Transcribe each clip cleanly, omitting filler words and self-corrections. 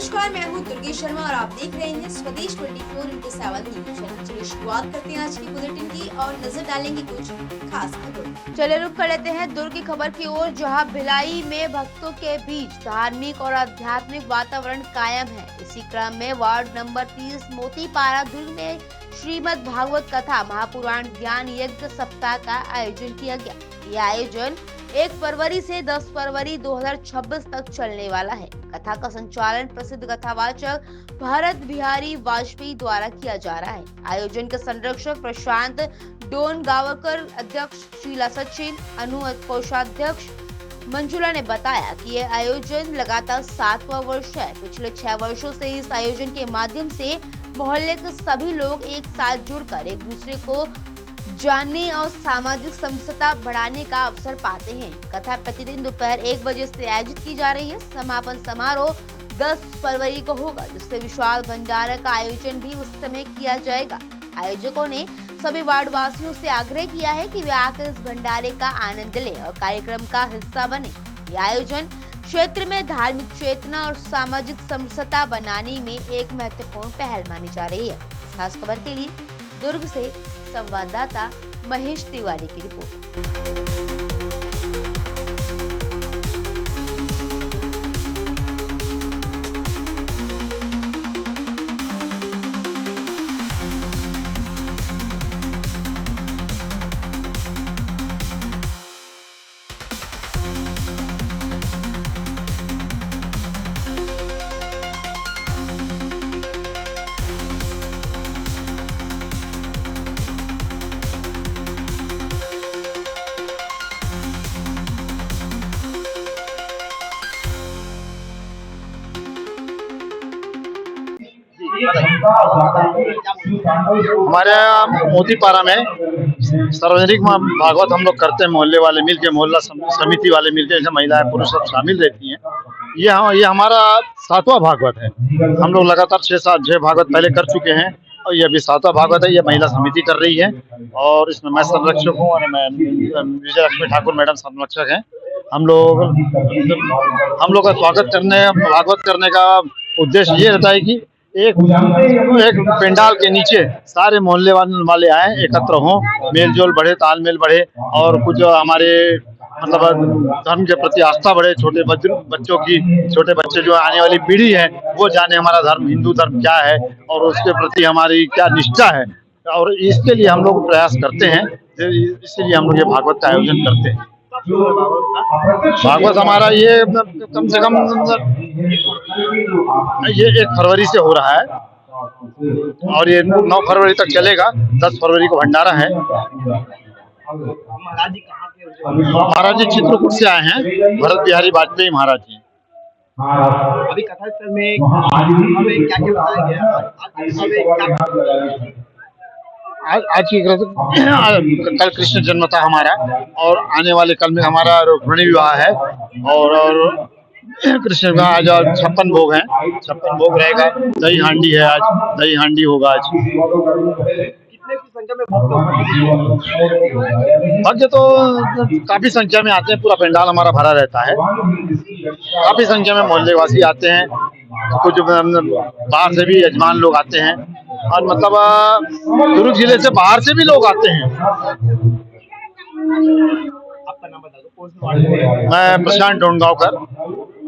नमस्कार, मैं हूँ दुर्गे शर्मा और आप देख रहे हैं स्वदेश 24x7 न्यूज। चलिए शुरुआत करते हैं आज की बुलेटिन की और नजर डालेंगे कुछ खास खबरों। चलिए रुक कर लेते हैं दुर्ग की खबर की ओर, जहां भिलाई में भक्तों के बीच धार्मिक और आध्यात्मिक वातावरण कायम है। इसी क्रम में वार्ड नंबर 30 मोतीपारा दुर्ग में श्रीमद् भागवत कथा महापुराण ज्ञान यज्ञ सप्ताह का आयोजन किया गया। यह आयोजन 1 फरवरी से 10 फरवरी 2026 तक चलने वाला है। कथा का संचालन प्रसिद्ध कथावाचक भारत बिहारी वाजपेयी द्वारा किया जा रहा है। आयोजन के संरक्षक प्रशांत डोनगावकर, अध्यक्ष शीला सचिन, अनु कोषाध्यक्ष मंजुला ने बताया कि यह आयोजन लगातार 7वां वर्ष है। पिछले 6 वर्षों से इस आयोजन के माध्यम से मोहल्ले के सभी लोग एक साथ जुड़कर एक दूसरे को जानने और सामाजिक समरसता बढ़ाने का अवसर पाते हैं। कथा प्रतिदिन दोपहर 1 बजे से आयोजित की जा रही है। समापन समारोह 10 फरवरी को होगा, जिससे विशाल भंडारे का आयोजन भी उस समय किया जाएगा। आयोजकों ने सभी वार्ड वासियों से आग्रह किया है कि वे आकर इस भंडारे का आनंद लें और कार्यक्रम का हिस्सा बने। यह आयोजन क्षेत्र में धार्मिक चेतना और सामाजिक समरसता बनाने में एक महत्वपूर्ण पहल मानी जा रही है। खास खबर के लिए दुर्ग से संवाददाता महेश तिवारी की रिपोर्ट। हमारे यहाँ मोतीपारा में सार्वजनिक भागवत हम लोग करते हैं। मोहल्ले वाले मिलके, मोहल्ला समिति वाले मिलके, जैसे महिलाएं पुरुष सब शामिल रहती हैं। ये हमारा 7वां भागवत है। हम लोग लगातार 6 भागवत पहले कर चुके हैं और ये अभी 7वां भागवत है। ये महिला समिति कर रही है और इसमें मैं संरक्षक हूँ और मैं विजय लक्ष्मी ठाकुर मैडम संरक्षक हैं। हम लोग का भागवत करने का उद्देश्य ये रहता है कि एक पंडाल के नीचे सारे मोहल्ले वाले आए, एकत्र हों, मेल जोल बढ़े, तालमेल बढ़े और कुछ हमारे मतलब धर्म के प्रति आस्था बढ़े। छोटे बच्चे जो आने वाली पीढ़ी है वो जाने हमारा धर्म, हिंदू धर्म क्या है और उसके प्रति हमारी क्या निष्ठा है, और इसके लिए हम लोग प्रयास करते हैं। इसीलिए हम लोग ये भागवत का आयोजन करते हैं। भागवत हमारा ये कम से कम ये 1 फरवरी से हो रहा है और ये 9 फरवरी तक चलेगा। 10 फरवरी को भंडारा है। महाराज जी चित्रकूट से आए हैं, भारत बिहारी वाजपेयी महाराज जी। अभी कथा स्थल में हमें क्या क्या बताया गया? आज की कल कृष्ण जन्म था हमारा और आने वाले कल में हमारा रुक्मिणी विवाह है और कृष्ण का आज 56 भोग हैं। 56 भोग रहेगा। दही हांडी है, आज दही हांडी होगा। आज कितने की संख्या में भक्त तो काफी संख्या में आते हैं। पूरा पंडाल हमारा भरा रहता है। काफी संख्या में मोहल्ले वासी आते हैं। कुछ बाहर से भी यजमान लोग आते हैं और मतलब दुर्ग जिले से बाहर से भी लोग आते हैं। आपका नाम बता दो, कौन सा वार्ड है? मैं प्रशांत डोनगावकर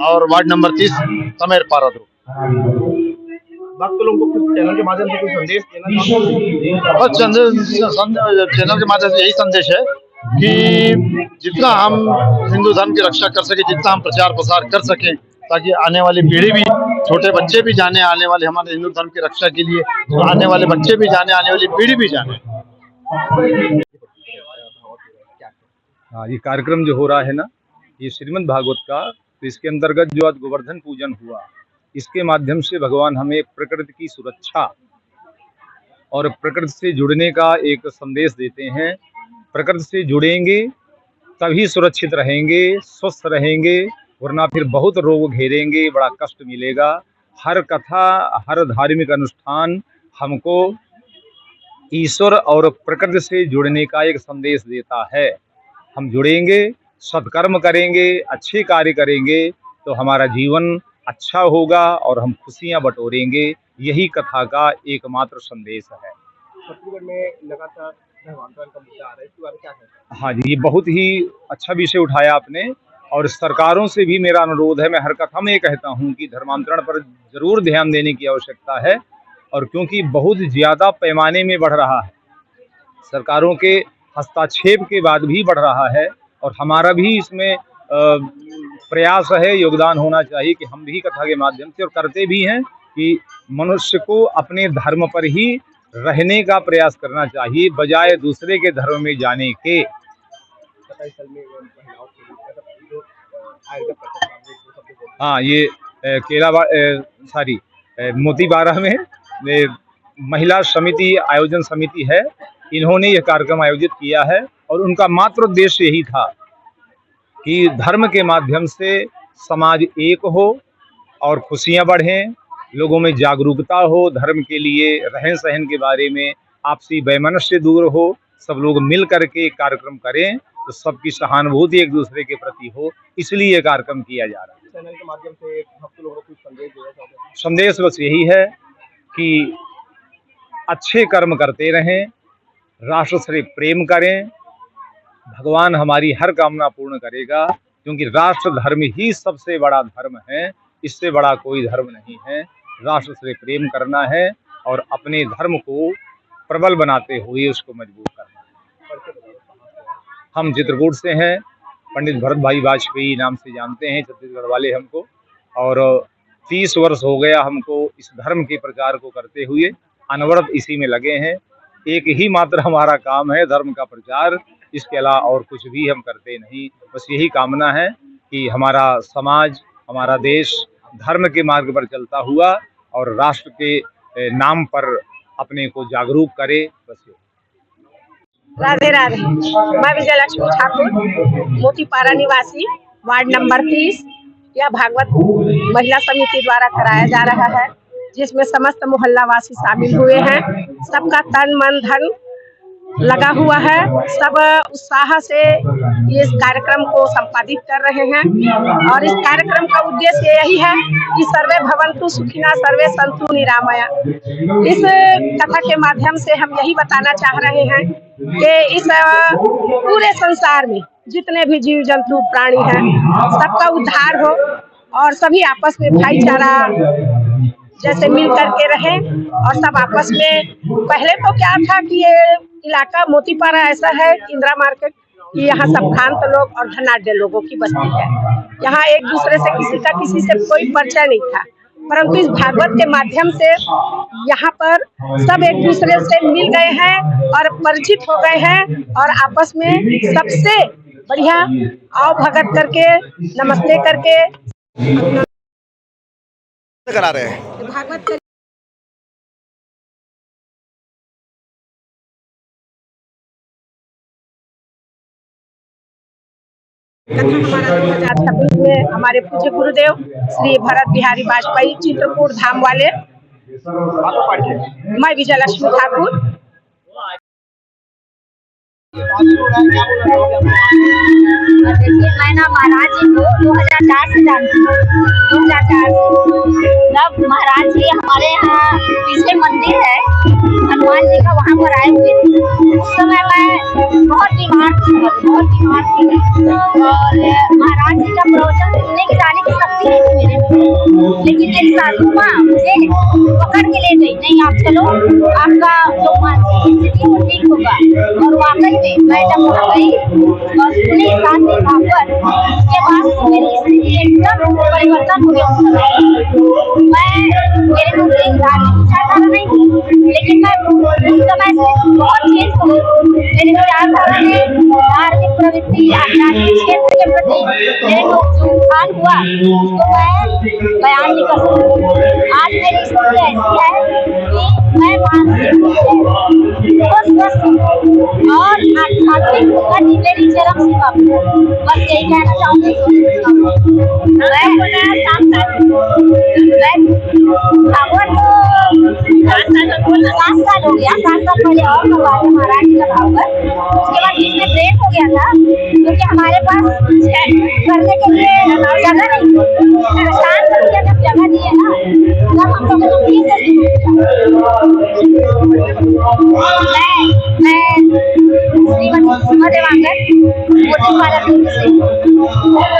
और वार्ड नंबर 30 समेर पारा दुर्ग। भक्त लोगों को कुछ चैनल के माध्यम से कोई संदेश देना? बस चैनल के माध्यम से यही संदेश है कि जितना हम हिंदू धर्म की रक्षा कर सके, जितना हम प्रचार प्रसार कर सकें, ताकि आने वाली पीढ़ी भी, छोटे बच्चे भी जाने, आने वाले हमारे हिंदू धर्म की रक्षा के लिए तो आने वाले बच्चे भी जाने, आने वाली पीढ़ी भी जाने। हाँ, ये कार्यक्रम जो हो रहा है ना, ये श्रीमद् भागवत का, तो इसके अंतर्गत जो आज गोवर्धन पूजन हुआ, इसके माध्यम से भगवान हमें प्रकृति की सुरक्षा और प्रकृति से जुड़ने का एक संदेश देते हैं। प्रकृति से जुड़ेंगे तभी सुरक्षित रहेंगे, स्वस्थ रहेंगे, वरना फिर बहुत रोग घेरेंगे, बड़ा कष्ट मिलेगा। हर कथा, हर धार्मिक अनुष्ठान हमको ईश्वर और प्रकृति से जुड़ने का एक संदेश देता है। हम जुड़ेंगे, सत्कर्म करेंगे, अच्छे कार्य करेंगे तो हमारा जीवन अच्छा होगा और हम खुशियां बटोरेंगे। यही कथा का एकमात्र संदेश है। छत्तीसगढ़ में लगातार धर्मांतरण का मुद्दा आ रहा है, इसके बारे में क्या कहते हैं? हाँ जी, ये बहुत ही अच्छा विषय उठाया आपने और सरकारों से भी मेरा अनुरोध है। मैं हर कथा में ये कहता हूँ कि धर्मांतरण पर जरूर ध्यान देने की आवश्यकता है, और क्योंकि बहुत ज़्यादा पैमाने में बढ़ रहा है, सरकारों के हस्तक्षेप के बाद भी बढ़ रहा है, और हमारा भी इसमें प्रयास है, योगदान होना चाहिए कि हम भी कथा के माध्यम से, और करते भी हैं, कि मनुष्य को अपने धर्म पर ही रहने का प्रयास करना चाहिए बजाय दूसरे के धर्म में जाने के। कथा स्थल में महिलाओं के लिए ऐसा जो आयोजक करते हैं, वो सब लोग हाँ, ये मोतीबारा में महिला समिति आयोजन समिति है, इन्होंने यह कार्यक्रम आयोजित किया है, और उनका मात्र उद्देश्य यही था कि धर्म के माध्यम से समाज एक हो और खुशियां बढ़ें, लोगों में जागरूकता हो, धर्म के लिए रहन सहन के बारे में आपसी वैमनस्य दूर हो, सब लोग मिल करके कार्यक्रम करें तो सबकी सहानुभूति एक दूसरे के प्रति हो, इसलिए ये कार्यक्रम किया जा रहा है। चैनल के माध्यम से भक्त लोगों को कुछ संदेश देना चाहते हैं? संदेश बस यही है कि अच्छे कर्म करते रहें, राष्ट्र से प्रेम करें, भगवान हमारी हर कामना पूर्ण करेगा, क्योंकि राष्ट्र धर्म ही सबसे बड़ा धर्म है, इससे बड़ा कोई धर्म नहीं है। राष्ट्र से प्रेम करना है और अपने धर्म को प्रबल बनाते हुए उसको मजबूत करना है। हम चित्रकूट से हैं, पंडित भरत भाई वाजपेयी नाम से जानते हैं छत्तीसगढ़ वाले हमको, और 30 वर्ष हो गया हमको इस धर्म के प्रचार को करते हुए, अनवरत इसी में लगे हैं। एक ही मात्र हमारा काम है धर्म का प्रचार, इसके अलावा और कुछ भी हम करते नहीं। बस यही कामना है कि हमारा समाज, हमारा देश धर्म के मार्ग पर चलता हुआ और राष्ट्र के नाम पर अपने को जागरूक करे। बस राधे राधे। मैं विजयलक्ष्मी ठाकुर, मोतीपारा निवासी, वार्ड नंबर 30। यह भागवत महिला समिति द्वारा कराया जा रहा है, जिसमें समस्त मोहल्ला वासी शामिल हुए हैं। सबका तन मन धन लगा हुआ है, सब उत्साह से इस कार्यक्रम को संपादित कर रहे हैं, और इस कार्यक्रम का उद्देश्य यही है कि सर्वे भवन्तु सुखिनः सर्वे सन्तु निरामया। इस कथा के माध्यम से हम यही बताना चाह रहे हैं कि इस पूरे संसार में जितने भी जीव जंतु प्राणी हैं, सबका उद्धार हो और सभी आपस में भाईचारा जैसे मिल करके रहें, और सब आपस में। पहले तो क्या था कि ये इलाका मोतीपारा ऐसा है, इंदिरा मार्केट, कि यहाँ सब भ्रांत लोग और धनाढ्य लोगों की बस्ती है। यहाँ एक दूसरे से किसी से कोई परिचय नहीं था, परंतु इस भागवत के माध्यम से यहाँ पर सब एक दूसरे से मिल गए हैं और परिचित हो गए हैं, और आपस में सबसे बढ़िया आओ भगत करके नमस्ते करके करा रहे हैं। भागवत कथा हमारा 2026 में हमारे पूज्य गुरुदेव श्री भरत बिहारी वाजपेयी चित्रकूट धाम वाले। मैं विजयलक्ष्मी ठाकुर। देखिए, मैं ना महाराज जी को 2004 से जानती हूँ। 2004 से तब महाराज जी हमारे यहाँ पीछे मंदिर है हनुमान जी का, वहाँ पर आए हुए थे। उस समय मैं बहुत बीमार थी, और महाराज जी का प्रवचन सुनने की जाने की शक्ति नहीं थी मेरे में, लेकिन मेरी सासू माँ मुझे पकड़ के ले गई, नहीं आप चलो, आपका जो मानसिक स्थिति है वो ठीक होगा। और वाकई में मैं जब वहाँ गई और सुनी साथ में भागवत, उसके बाद मेरी स्थिति एकदम परिवर्तन हो गया। मेरे को धार्मिक विचारधारा नहीं थी, लेकिन मैं उस समय से बहुत चेंज हो गई। मेरे विचारधारा में धार्मिक प्रवृत्ति, आध्यात्मिक क्षेत्र के प्रति मेरे को जो उत्थान हुआ उसको मैं बयान नहीं कर सकती। आज मेरी स्थिति ऐसी है कि मैं मानसिक स्वस्थ और आध्यात्मिक मेरी चरम सीमा, बस यही कहना चाहूँगी। भागवत 7 साल हो गया, 7 साल पहले और करवाया महाराज जी का भागवत। उसके बाद इसमें ब्रेक हो गया था, क्योंकि हमारे पास करने के लिए जगह नहीं, शांत मैं श्रीमती सुमा देवांगन मोतीपारा से।